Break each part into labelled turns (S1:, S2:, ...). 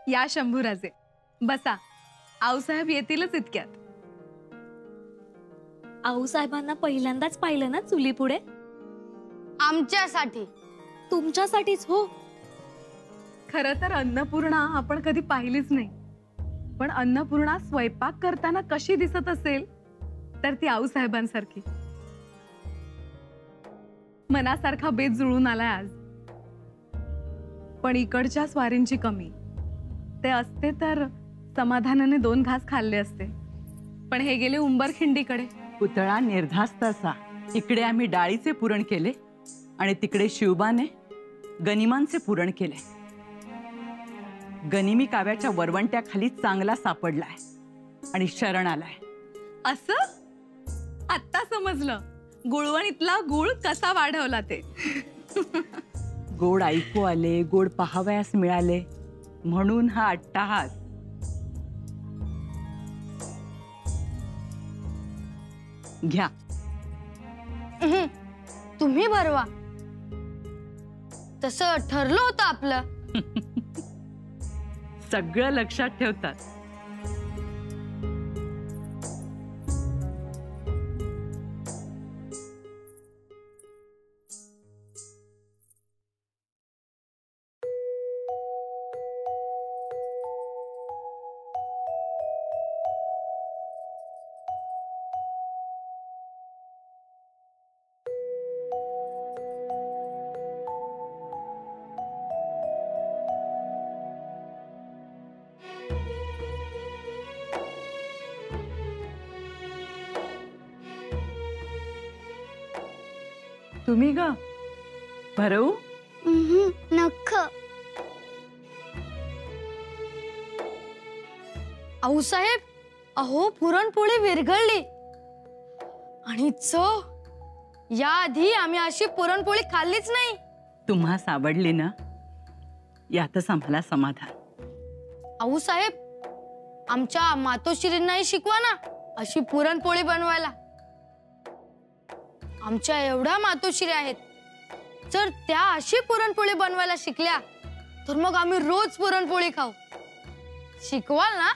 S1: या शंभूराजे बसा, आऊसाहेब येतीलच इतक्यात.
S2: आऊसाहेबांना पहिल्यांदाच पाहिलं ना चुली पुढे.
S3: आमच्यासाठी.
S2: तुमच्यासाठीच हो.
S1: खरं तर अन्नपूर्णा आपण कधी पाहिलीच नाही, पण अन्नपूर्णा स्वयंपाक करताना कशी दिसत असेल तर ती आऊसाहेबांसारखी. मनासारखा बेत जुळून आलाय आज. पण इकडच्या स्वारींची कमी. ते असते तर समाधानाने 2 घास खाल्ले असते, पण हे गेले उंबरखिंडीकडे.
S4: पुतळा निर्धास्त असा. इकडे आम्ही डाळीचे पुरण केले आणि तिकडे शिवबाने गनिमांचे पुरण केले. गनिमी काव्याच्या वरवंट्याखाली चांगला सापडलाय आणि शरण आलाय.
S1: असं आत्ता समजलं गुळवणीतला गुळ कसा वाढवला ते.
S4: गोड ऐकू आले, गोड पाहावयास मिळाले, म्हणून हा अट्टाहास. घ्या.
S3: तुम्ही भरवा. तसं ठरलं होतं आपलं.
S4: सगळं लक्षात ठेवतात. तुम्ही ग भरवू?
S3: नख. आऊसाहेब, अहो पुरणपोळी विरघळली आणि चव. याआधी आम्ही अशी पुरणपोळी खाल्लीच नाही.
S4: तुम्हास आवडली ना, यातच आम्हाला समाधान.
S3: आऊसाहेब, आमच्या मातोश्रींनाही शिकवा ना अशी पुरणपोळी बनवायला. आमच्या एवढ्या मातोश्री आहेत, जर त्या अशी पुरणपोळी बनवायला शिकल्या तर मग आम्ही रोज पुरणपोळी खाऊ. शिकवाल ना?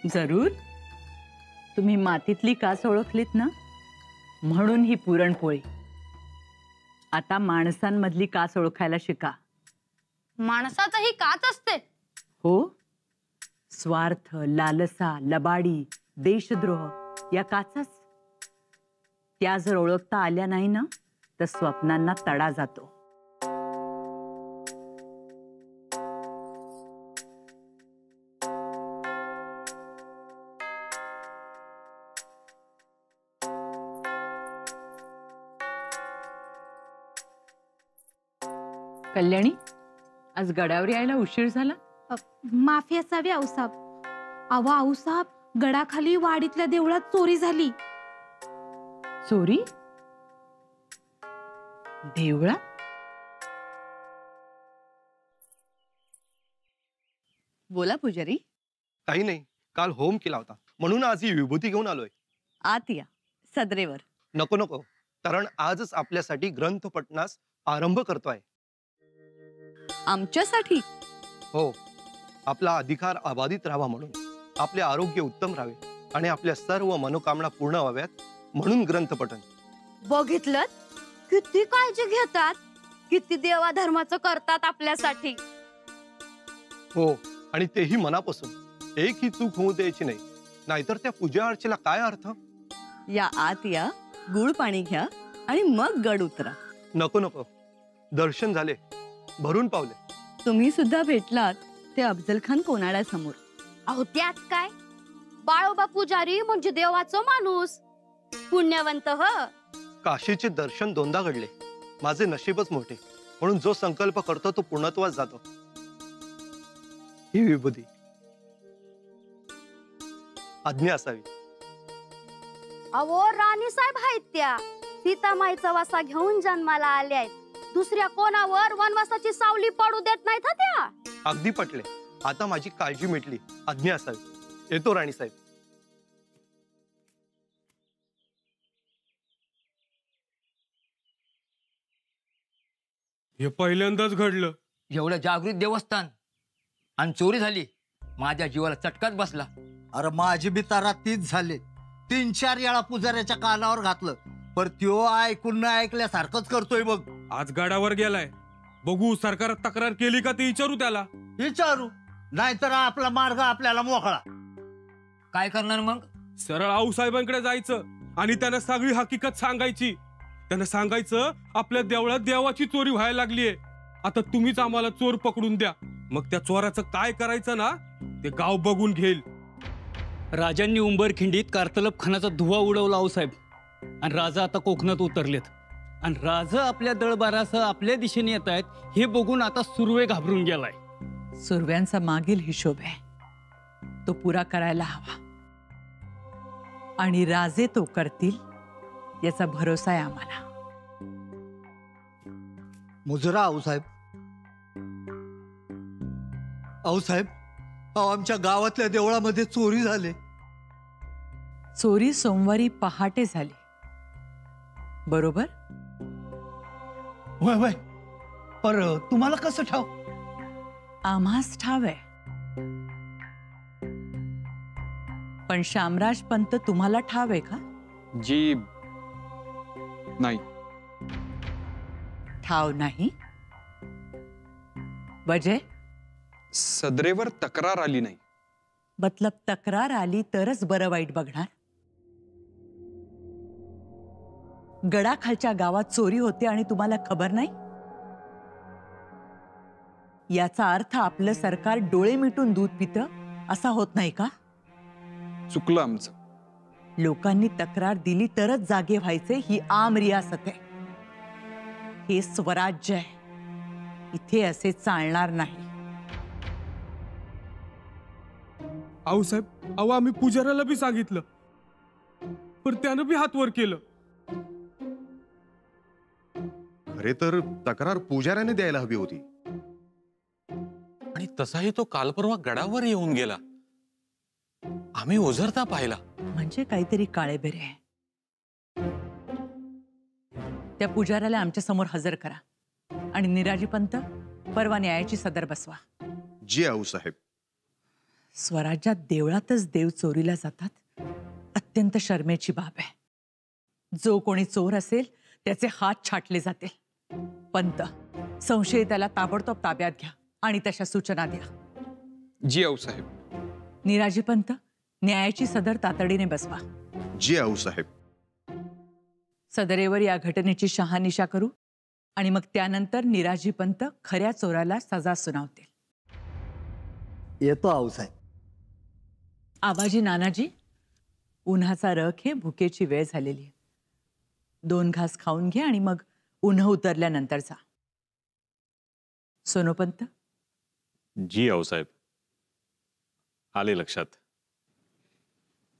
S4: जरूर. तुम्ही मातीतली कास ओळखलीत ना, म्हणून ही पुरणपोळी. आता माणसांमधली कास ओळखायला शिका.
S3: माणसातही काच असते?
S4: हो. स्वार्थ, लालसा, लबाडी, देशद्रोह या काचाच. त्या जर ओळखता आल्या नाही ना, तर स्वप्नांना तडा जातो. कल्याणी, आज गडावर यायला उशीर झाला.
S2: माफी असावी आऊसाहेब. अहो आऊसाहेब, गडाखाली वाडीतल्या देवळात चोरी झाली.
S4: चोरी? देवळात?
S5: बोला पुजारी.
S6: काही नाही, काल होम केला होता म्हणून आज ही विभूती घेऊन आलोय.
S5: आत या सदरेवर.
S6: नको नको, कारण आजच आपल्यासाठी ग्रंथ पठणास आरंभ करतोय.
S5: आमच्यासाठी?
S6: हो, आपला अधिकार अबाधित राहावा म्हणून, आपले आरोग्य उत्तम राहावे आणि आपल्या सर्व मनोकामना पूर्ण व्हाव्यात म्हणून ग्रंथ पठण.
S3: बघितलं किती काळजी घेतात, किती देवा धर्माचं करतात आपल्यासाठी.
S6: हो, आणि तेही मनापासून. एक ही चूक होऊ द्यायची नाही, नाहीतर त्या पूजा अर्चेला काय अर्थ.
S5: या आत या, गुळ पाणी घ्या आणि मग गड उतरा.
S6: नको नको, दर्शन झाले, भरून पावले.
S5: तुम्ही सुद्धा भेटलात ते अफजल खान कोनाड्यासमोर.
S2: अहो त्यात काय, बाळोबा पुजारी म्हणजे देवाचं माणूस, पुण्यवंत.
S6: काशीचे दर्शन 2दा घडले. माझे नशीबच मोठे, म्हणून जो संकल्प करतो तो पूर्णत्वास जातो. ही विभूती आज्ञा असावी.
S2: अहो राणी साहेब आहेत त्या, सीतामाईचा वासा घेऊन जन्माला आल्या आहेत. दुसऱ्या कोणावर वनवासाची सावली पडू देत नाहीत त्या.
S6: अगदी पटले. आता माझी काळजी मिटली. आज्ञा असावी. येतो राणी साहेब.
S7: हे पहिल्यांदाच घडलं.
S8: एवढं जागृत देवस्थान
S7: आणि चोरी झाली, माझ्या जीवाला चटकाच बसला.
S8: अरे माझी बी तारा तीच झाले. 3-4 वेळा पुजाऱ्याच्या कानावर घातलं, पर त्यो ऐकून न ऐकल्यासारखंच करतोय बघ.
S9: आज गडावर गेलाय, बघू सरकारात तक्रार केली का ते विचारू त्याला.
S8: विचारू, नाहीतर आपला मार्ग आपल्याला मोकळा.
S7: काय करणार मग?
S9: सरळ आऊसाहेबांकडे जायचं आणि त्यांना सगळी हकीकत सांगायची. त्यांना सांगायचं आपल्या देवळात देवाची चोरी व्हायला लागलीये, आता तुम्हीच आम्हाला चोर पकडून द्या. मग त्या चोराचं काय करायचं ना ते गाव बघून घेईल.
S10: राजांनी उंबरखिंडीत कारतलब खानाचा धुवा उडवला आऊसाहेब, आणि राजा आता कोकणात उतरलेत. आणि राजा आपल्या दळबारासह आपल्या दिशेने येत आहेत हे बघून आता सुर्वे घाबरून गेलाय.
S4: सुरव्यांचा मागील हिशोब आहे, तो पुरा करायला हवा. आणि राजे तो करतील याचा भरोसा आहे आम्हाला.
S8: मुजरा आऊसाहेब. आऊसाहेब, आमच्या गावातल्या देवळामध्ये चोरी झाली.
S4: चोरी सोमवारी पहाटे झाली, बरोबर?
S8: वय वय, पर तुम्हाला कसं ठाव?
S4: आम्हास ठाव आहे, पण शामराज पंत तुम्हाला ठाव आहे का?
S11: जी नाही.
S4: ठाव नाही? वजय?
S11: सदरेवर तक्रार आली नाही.
S4: मतलब तक्रार आली तरच बरं वाईट बघणार. गडाखालच्या गावात चोरी होते आणि तुम्हाला खबर नाही? याचा अर्थ आपलं सरकार डोळे मिटून दूध पितं असा होत नाही का?
S11: चुकलं आमचं.
S4: लोकांनी तक्रार दिली तरच जागे व्हायचे ही आम रियासत आहे. हे स्वराज्य आहे, इथे असे चालणार नाही.
S9: आऊसाहेब, अहो आम्ही पुजाऱ्याला बी सांगितलं, पण त्यानं बी हात वर केलं.
S12: खरे तर तक्रार पुजाऱ्याने द्यायला हवी होती.
S13: आणि तसाही तो काल परवा गडावर येऊन गेला, आम्ही ओझरता पाहिला.
S4: म्हणजे काहीतरी काळेबेरे आहे. त्या पुजाऱ्याला आमच्या समोर हजर करा आणि निराजी पंत परवा न्यायाची सदर बसवा.
S12: जी आऊसाहेब.
S4: स्वराज्यात देवळातच देव चोरीला जातात, अत्यंत शर्मेची बाब आहे. जो कोणी चोर असेल त्याचे हात छाटले जातील. पंत, संशयिताला ताबडतोब ताब्यात घ्या आणि तशा सूचना द्या.
S11: जी आऊसाहेब.
S4: निराजी पंत, न्यायाची सदर तातडीने बसवा.
S12: जी आऊसाहेब.
S4: सदरेवर या घटनेची शहानिशा करू आणि मग त्यानंतर निराजी पंत खऱ्या चोराला सजा सुनावतील.
S8: येतो आऊसाहेब.
S4: आबाजी नानाजी, उन्हाचा रख हे भुकेची वेळ झालेली आहे. 2 घास खाऊन घे आणि मग उन्ह उतरल्यानंतर जा. सोनोपंत.
S13: जी आऊसाहेब, आले लक्षात.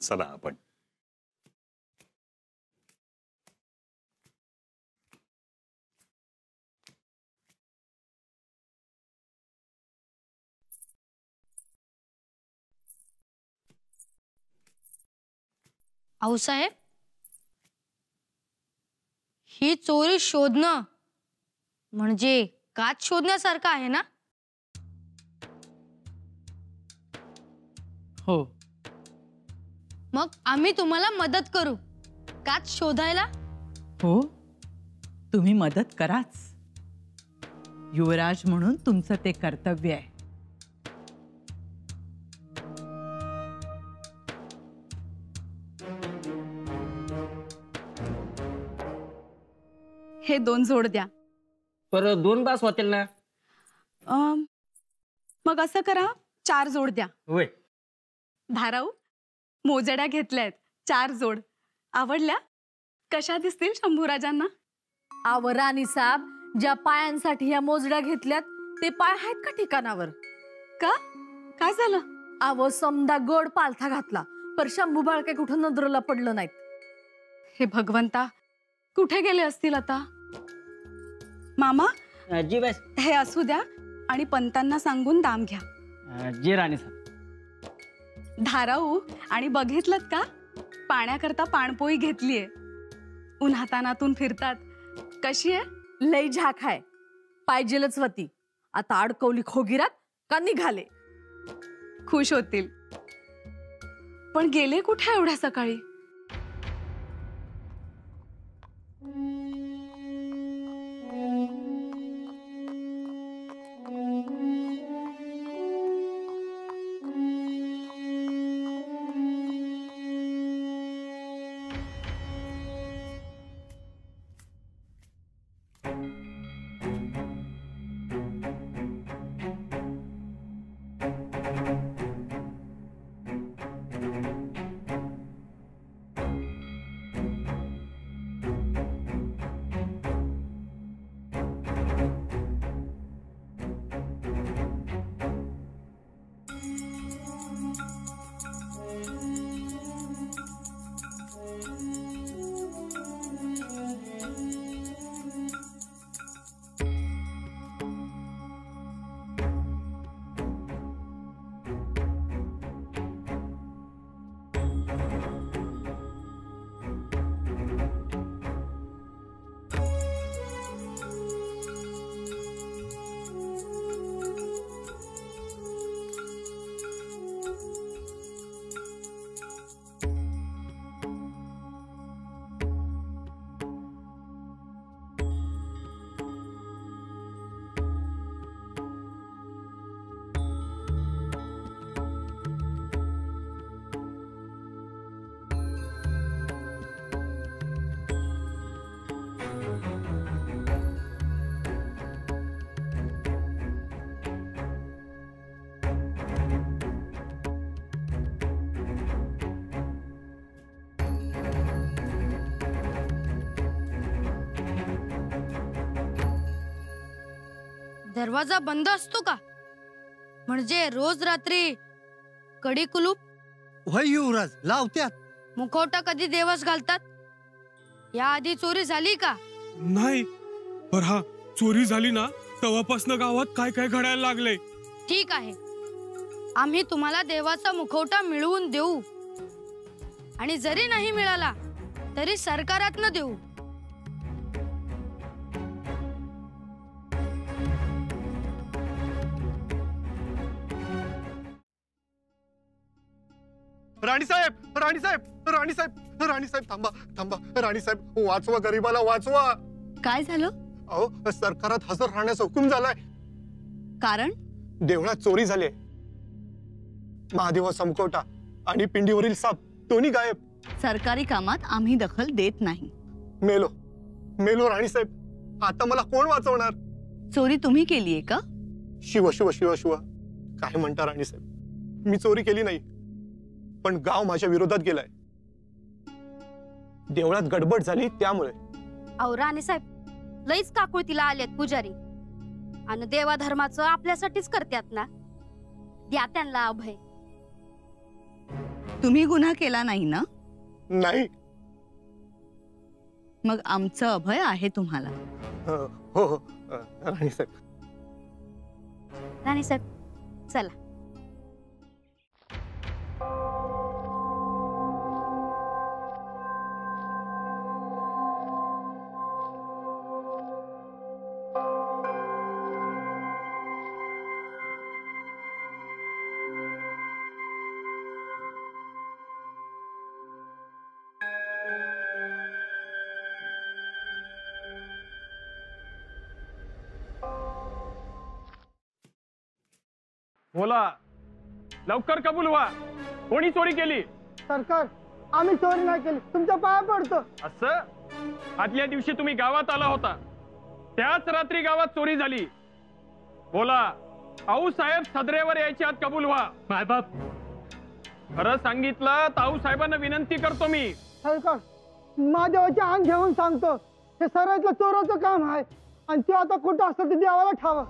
S13: चला आपण.
S3: आऊसाहेब, ही चोरी शोधणं म्हणजे काच शोधण्यासारखं आहे ना?
S4: हो.
S3: मग आम्ही तुम्हाला मदत करू काच शोधायला.
S4: हो, तुम्ही मदत कराच. युवराज म्हणून तुमचं ते कर्तव्य आहे.
S1: हे 2 जोड द्या.
S10: पर 2 तास होतील ना?
S1: मग असं करा, 4 जोड द्या.
S10: होय.
S1: धाराऊ, मोजड्या घेतल्यात 4 जोड. आवडल्या? कशा दिसतील शंभूराजांना?
S14: आवर राणी साहेब, ज्या पायांसाठी ह्या मोजड्या घेतल्यात ते पाय आहेत का ठिकाणावर?
S1: का? काय झालं?
S14: आव समदा गोड पालथा घातला, पर शंभू बाळके कुठं नजरेला पडलं नाहीत.
S1: हे भगवंता, कुठे गेले असतील आता? मामा,
S10: जी बस.
S1: हे असू द्या आणि पंतांना सांगून दाम घ्या.
S10: जी राणी साहेब.
S1: धाराऊ, आणि बघितलं का, पाण्याकरता पाणपोई घेतलीये. उन्हातानातून फिरतात. कशी आहे?
S14: लई झाक आहे, पाहिजेलच वती. आता अडकवली खोगिरात का निघाले?
S1: खुश होतील. पण गेले कुठे एवढ्या सकाळी?
S3: दरवाजा बंद असतो का? म्हणजे रोज रात्री कडी कुलूप?
S8: होय युवराज, लावत्यात.
S3: मुखवटा कधी देवस घालतात? या आधी चोरी झाली का?
S9: नाही. पर हा, चोरी झाली ना तेव्हापासून गावात काय काय घडायला लागले.
S3: ठीक आहे, आम्ही तुम्हाला देवाचा मुखवटा मिळवून देऊ. आणि जरी नाही मिळाला तरी सरकारातनं देऊ.
S6: राणीसाहेब, राणीसाहेब, राणीसाहेब, राणीसाहेब, थांबा थांबा. राणीसाहेब, वाचवा गरीबाला, वाचवा.
S5: काय झालं?
S6: अहो, सरकारात हजर राहण्याचा हुकूम झालाय.
S5: कारण?
S6: देवळात चोरी झाली. महादेवाचा मुखवटा आणि पिंडीवरील साप दोन्ही गायब.
S5: सरकारी कामात आम्ही दखल देत नाही.
S6: मेलो मेलो राणीसाहेब, आता मला कोण वाचवणार?
S5: चोरी तुम्ही केलीये का?
S6: शिव शिव शिव शिव, काय म्हणता राणीसाहेब? मी चोरी केली नाही, पण गाव माझ्या विरोधात गेलाय. देवळात गडबड झाली त्यामुळे.
S2: अहो राणीसाहेब, लईच काकुळतीला आलेत पुजारी. आणि देवा धर्माचं आपल्यासाठीच करतात ना, द्या त्यांना अभय.
S5: तुम्ही गुन्हा केला नाही ना?
S6: नाही.
S5: मग आमचं अभय आहे तुम्हाला.
S6: हो हो राणीसाहेब.
S2: राणीसाहेब चला.
S9: बोला, लवकर कबूल व्हा. कोणी चोरी केली?
S15: सरकार, आम्ही चोरी नाही केली, तुमच्या पाया पडतो.
S9: असं? आदल्या दिवशी तुम्ही गावात आला होता, त्याच रात्री गावात चोरी झाली. बोला, आऊसाहेब सदरेवर यायची आत कबूल व्हा. मायबाप, खरं सांगितलं तर आऊसाहेबांना विनंती करतो मी.
S15: सरकार, महादेवाचे अंग घेऊन सांगतो, हे सरायतलं चोराचं काम आहे आणि ते आता कुठं असतं ते देवाला ठावा.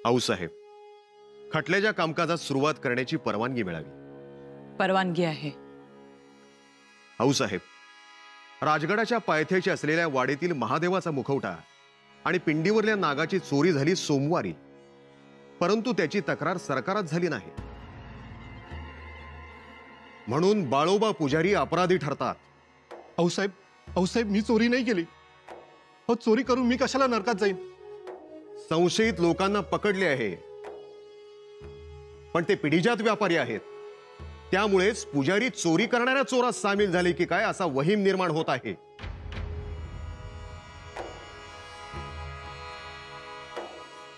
S12: आऊसाहेब, खटल्याच्या कामकाजात सुरुवात करण्याची परवानगी मिळावी.
S4: परवानगी आहे.
S12: आऊसाहेब, राजगडाच्या पायथ्याशी असलेल्या वाडीतील महादेवाचा मुखवटा आणि पिंडीवरल्या नागाची चोरी झाली सोमवारी, परंतु त्याची तक्रार सरकारात झाली नाही. म्हणून बाळोबा पुजारी अपराधी ठरतात.
S16: आऊसाहेब, मी चोरी नाही केली. हो, चोरी करून मी कशाला नरकात जाईन?
S12: संशयित लोकांना पकडले आहे, पण ते पिढीजात व्यापारी आहेत. त्यामुळेच पुजारी चोरी करणाऱ्या चोरात सामील झाले की काय असा वहीम निर्माण होत आहे.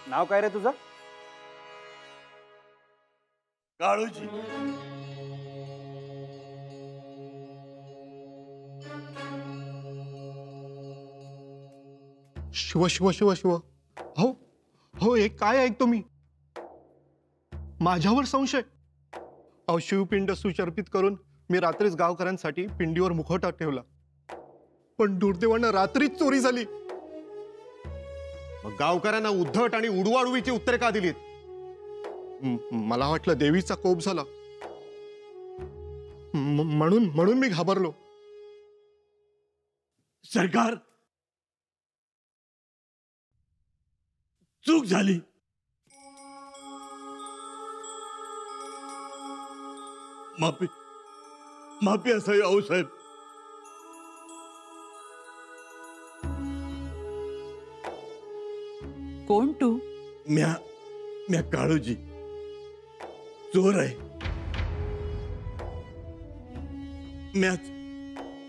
S17: नाव काय रे तुझं?
S18: काळूजी.
S16: शिव शिव शिव शिव. हो हो, एक काय ऐकतो मी? माझ्यावर संशय? अहो, शिवपिंड सुचर्पित करून मी रात्रीच गावकऱ्यांसाठी पिंडीवर मुखवटा ठेवला, पण दुर्दैवानं रात्रीच चोरी झाली.
S12: गावकऱ्यांना उद्धट आणि उडवाउडवीची उत्तरे का दिलीत?
S16: मला वाटलं देवीचा कोप झाला, म्हणून मी घाबरलो.
S18: सरकार, चूक झाली. माफी असावी आऊसाहेब.
S4: कोण तू?
S18: म्या काळूजी, चोर आहे.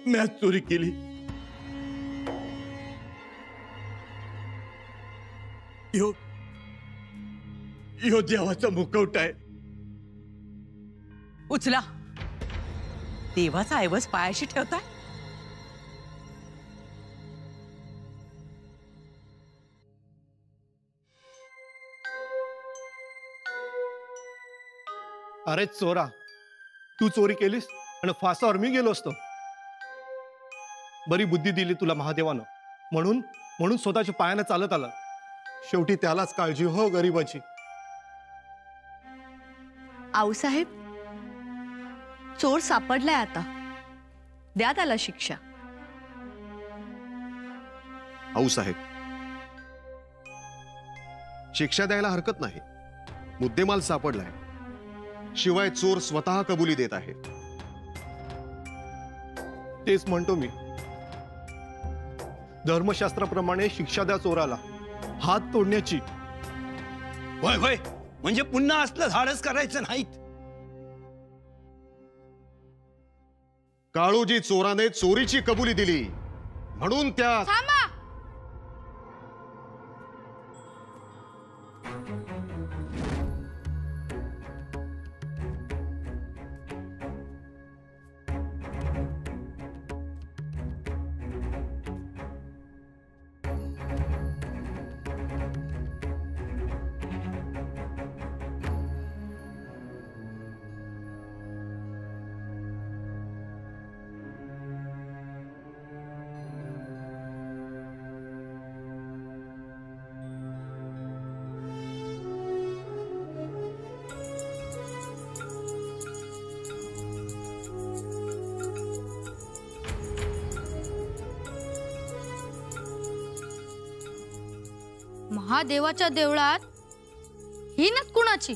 S18: म्याच चोरी केली. यो देवाचा मुखवटा आहे.
S4: उचला. देवाचा ऐवज पायाशी ठेवताय?
S16: अरे चोरा, तू चोरी केलीस आणि फासावर मी गेलो असतो. बरी बुद्धी दिली तुला महादेवानं, म्हणून स्वतःच्या पायाने चालत आला. शेवटी त्यालाच काळजी हो गरीबाची.
S5: आऊसाहेब, चोर सापडलाय आता. द्या त्याला शिक्षा.
S12: आऊसाहेब, शिक्षा द्यायला हरकत नाही. मुद्देमाल सापडलाय, शिवाय चोर स्वतः कबुली देत आहे.
S16: तेच म्हणतो मी. धर्मशास्त्राप्रमाणे शिक्षा द्या चोराला, हात तोडण्याची.
S18: होय होय, म्हणजे पुन्हा असलं धाडस करायचं नाहीत.
S12: काळूजी चोराने चोरीची कबुली दिली, म्हणून त्या
S3: महादेवाच्या देवळात ही नच कुणाची?